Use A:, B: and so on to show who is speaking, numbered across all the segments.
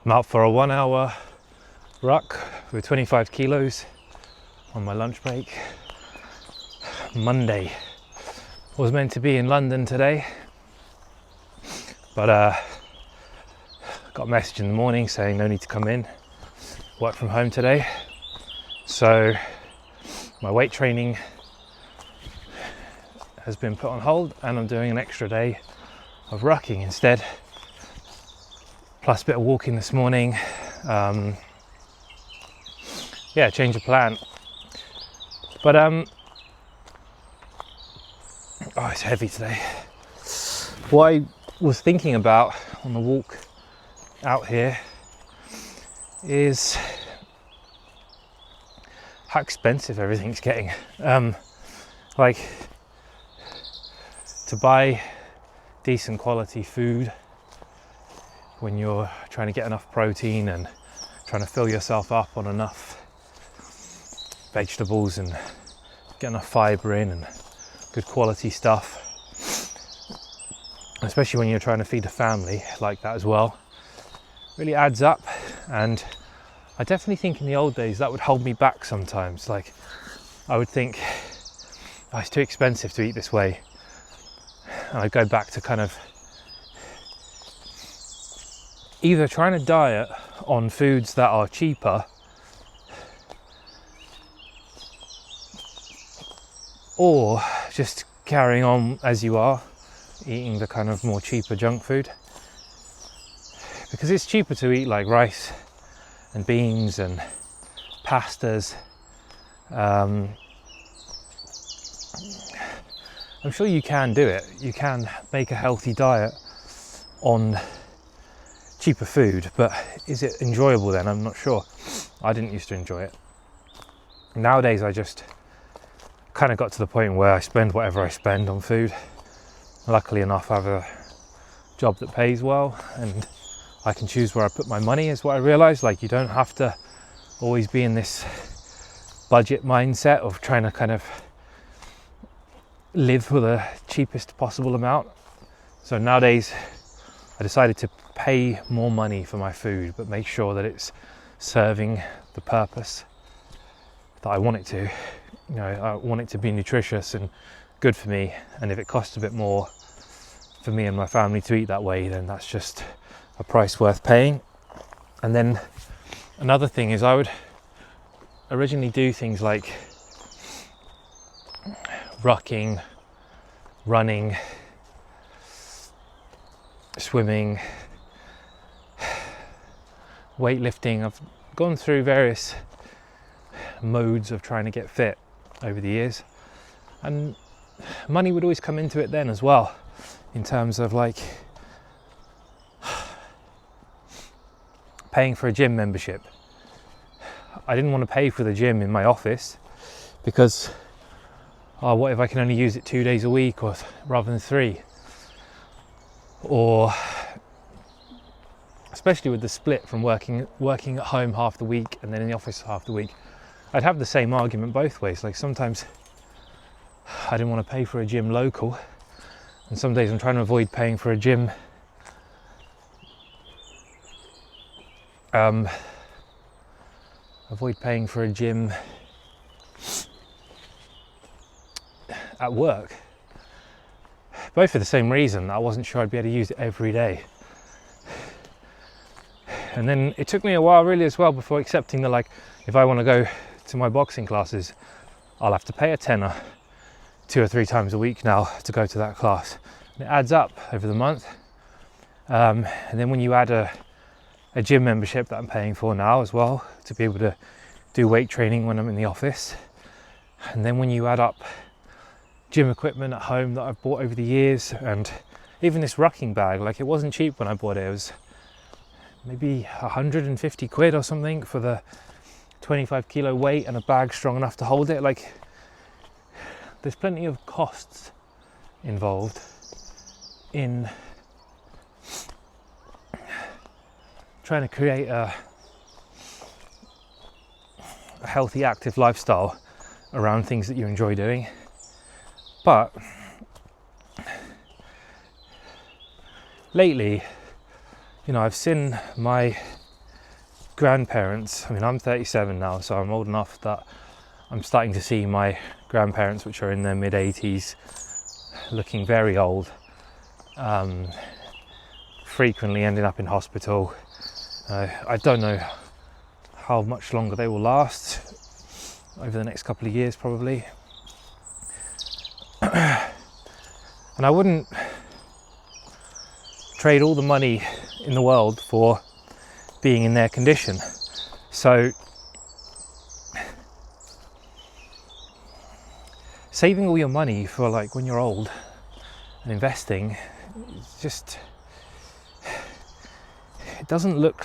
A: I'm out for a 1 hour ruck with 25 kilos on my lunch break. Monday. Was meant to be in London today, but got a message in the morning saying no need to come in, work from home today. So my weight training has been put on hold and I'm doing an extra day of rucking instead, plus a bit of walking this morning. Yeah, change of plan. But oh, it's heavy today. What I was thinking about on the walk out here is how expensive everything's getting. Like, to buy decent quality food when you're trying to get enough protein and trying to fill yourself up on enough vegetables and get enough fibre in and good quality stuff, especially when you're trying to feed a family like that as well, really adds up. And I definitely think in the old days that would hold me back sometimes. Like, I would think, oh, it's too expensive to eat this way, and I'd go back to kind of either trying to diet on foods that are cheaper or just carrying on as you are, eating the kind of more cheaper junk food, because it's cheaper to eat like rice and beans and pastas. I'm sure you can do it. You can make a healthy diet on cheaper food, but is it enjoyable then? I'm not sure. I didn't used to enjoy it. Nowadays I just kind of got to the point where I spend whatever I spend on food. Luckily enough, I have a job that pays well and I can choose where I put my money, is what I realised. Like, you don't have to always be in this budget mindset of trying to kind of live for the cheapest possible amount. So nowadays I decided to pay more money for my food, but make sure that it's serving the purpose that I want it to. You know, I want it to be nutritious and good for me, and if it costs a bit more for me and my family to eat that way, then that's just a price worth paying. And then another thing is, I would originally do things like rucking, running, swimming, weightlifting. I've gone through various modes of trying to get fit over the years, and money would always come into it then as well, in terms of like paying for a gym membership. I didn't want to pay for the gym in my office because, oh, what if I can only use it 2 days a week or rather than 3? Or especially with the split from working at home half the week and then in the office half the week, I'd have the same argument both ways. Like, sometimes I didn't want to pay for a gym local, and some days I'm trying to avoid paying for a gym at work, both for the same reason. I wasn't sure I'd be able to use it every day. And then it took me a while really as well before accepting that, like, if I want to go to my boxing classes, I'll have to pay a tenner 2 or 3 times a week now to go to that class. And it adds up over the month. And then when you add a gym membership that I'm paying for now as well, to be able to do weight training when I'm in the office, and then when you add up gym equipment at home that I've bought over the years, and even this rucking bag, like, it wasn't cheap when I bought it. It was maybe 150 quid or something for the 25 kilo weight and a bag strong enough to hold it. Like, there's plenty of costs involved in trying to create a healthy, active lifestyle around things that you enjoy doing. But lately, you know, I've seen my grandparents, I mean, I'm 37 now, so I'm old enough that I'm starting to see my grandparents, which are in their mid-80s, looking very old, frequently ending up in hospital. I don't know how much longer they will last, over the next couple of years probably. And I wouldn't trade all the money in the world for being in their condition. So saving all your money for like when you're old and investing, just, it doesn't look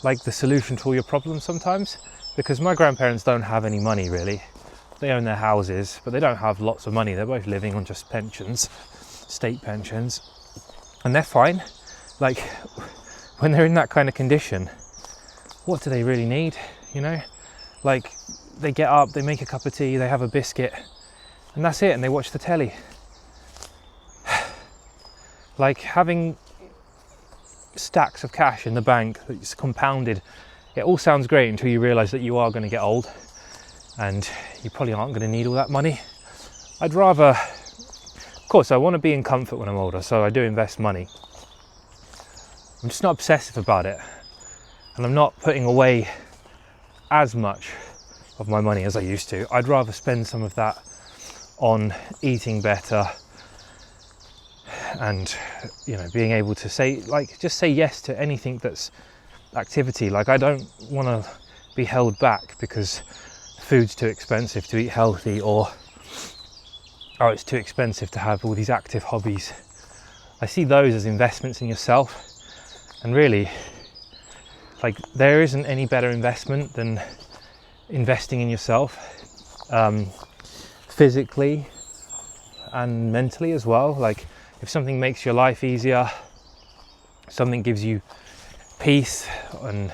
A: like the solution to all your problems sometimes, because my grandparents don't have any money really. They own their houses, but they don't have lots of money. They're both living on just pensions, state pensions, and they're fine. Like, when they're in that kind of condition, what do they really need, you know? Like, they get up, they make a cup of tea, they have a biscuit, and that's it, and they watch the telly. Like, having stacks of cash in the bank that's compounded, it all sounds great until you realise that you are going to get old and you probably aren't going to need all that money. I'd rather, of course, I want to be in comfort when I'm older, so I do invest money. I'm just not obsessive about it, and I'm not putting away as much of my money as I used to. I'd rather spend some of that on eating better and, you know, being able to say, like, just say yes to anything that's activity. Like, I don't want to be held back because food's too expensive to eat healthy, or oh, it's too expensive to have all these active hobbies. I see those as investments in yourself, and really, like, there isn't any better investment than investing in yourself, physically and mentally as well. Like, if something makes your life easier, something gives you peace and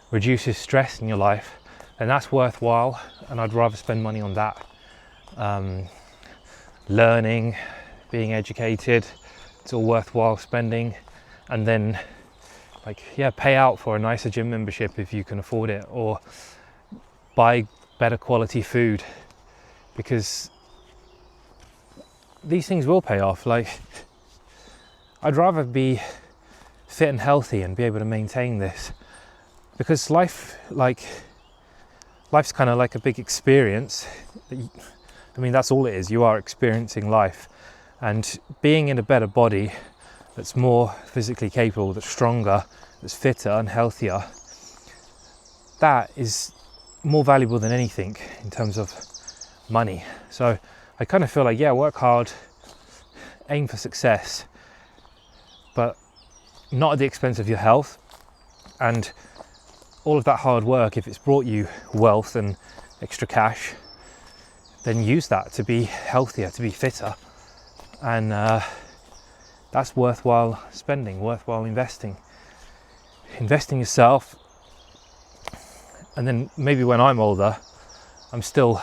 A: reduces stress in your life, then that's worthwhile, and I'd rather spend money on that. Learning, being educated, it's all worthwhile spending. And then, like, yeah, pay out for a nicer gym membership if you can afford it, or buy better quality food, because these things will pay off. Like, I'd rather be fit and healthy and be able to maintain this, because life's kind of like a big experience. I mean, that's all it is. You are experiencing life, and being in a better body that's more physically capable, that's stronger, that's fitter and healthier, that is more valuable than anything in terms of money. So I kind of feel like, yeah, work hard, aim for success, but not at the expense of your health. And all of that hard work, if it's brought you wealth and extra cash, then use that to be healthier, to be fitter. And that's worthwhile spending, worthwhile investing yourself. And then maybe when I'm older, I'm still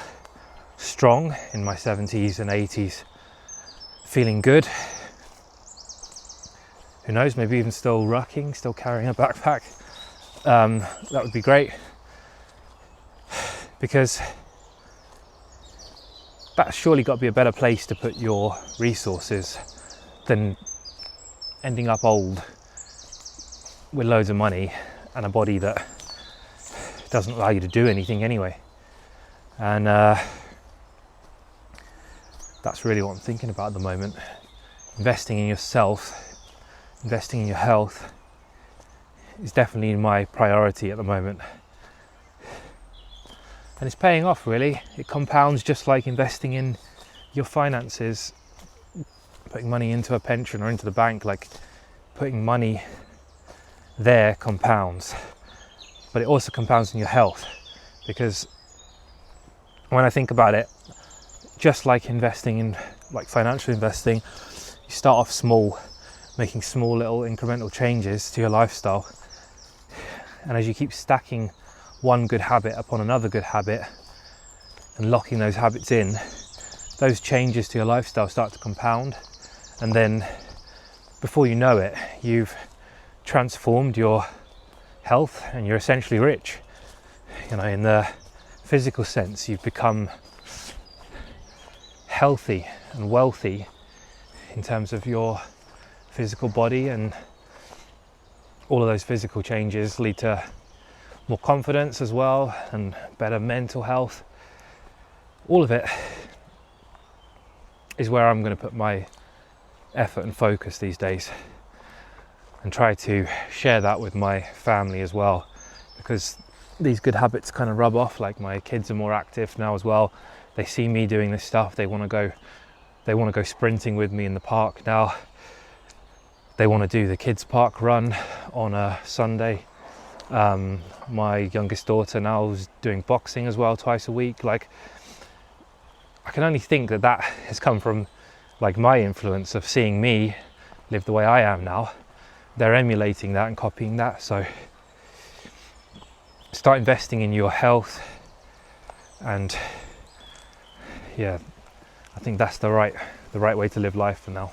A: strong in my 70s and 80s, feeling good. Who knows, maybe even still rucking, still carrying a backpack. That would be great, because that's surely got to be a better place to put your resources than ending up old with loads of money and a body that doesn't allow you to do anything anyway. And that's really what I'm thinking about at the moment. Investing in yourself, investing in your health is definitely my priority at the moment. And it's paying off, really. It compounds just like investing in your finances, putting money into a pension or into the bank. Like, putting money there compounds, but it also compounds in your health, because when I think about it, just like investing in, like financial investing, you start off small, making small little incremental changes to your lifestyle, and as you keep stacking one good habit upon another good habit and locking those habits in, those changes to your lifestyle start to compound, and then before you know it, you've transformed your health and you're essentially rich. You know, in the physical sense, you've become healthy and wealthy in terms of your physical body, and all of those physical changes lead to more confidence as well and better mental health. All of it is where I'm going to put my effort and focus these days, and try to share that with my family as well, because these good habits kind of rub off. Like, my kids are more active now as well. They see me doing this stuff, they want to go sprinting with me in the park now. They want to do the kids park run on a Sunday. My youngest daughter now is doing boxing as well twice a week. Like, I can only think that has come from like my influence of seeing me live the way I am now. They're emulating that and copying that. So start investing in your health, and yeah, I think that's the right way to live life for now.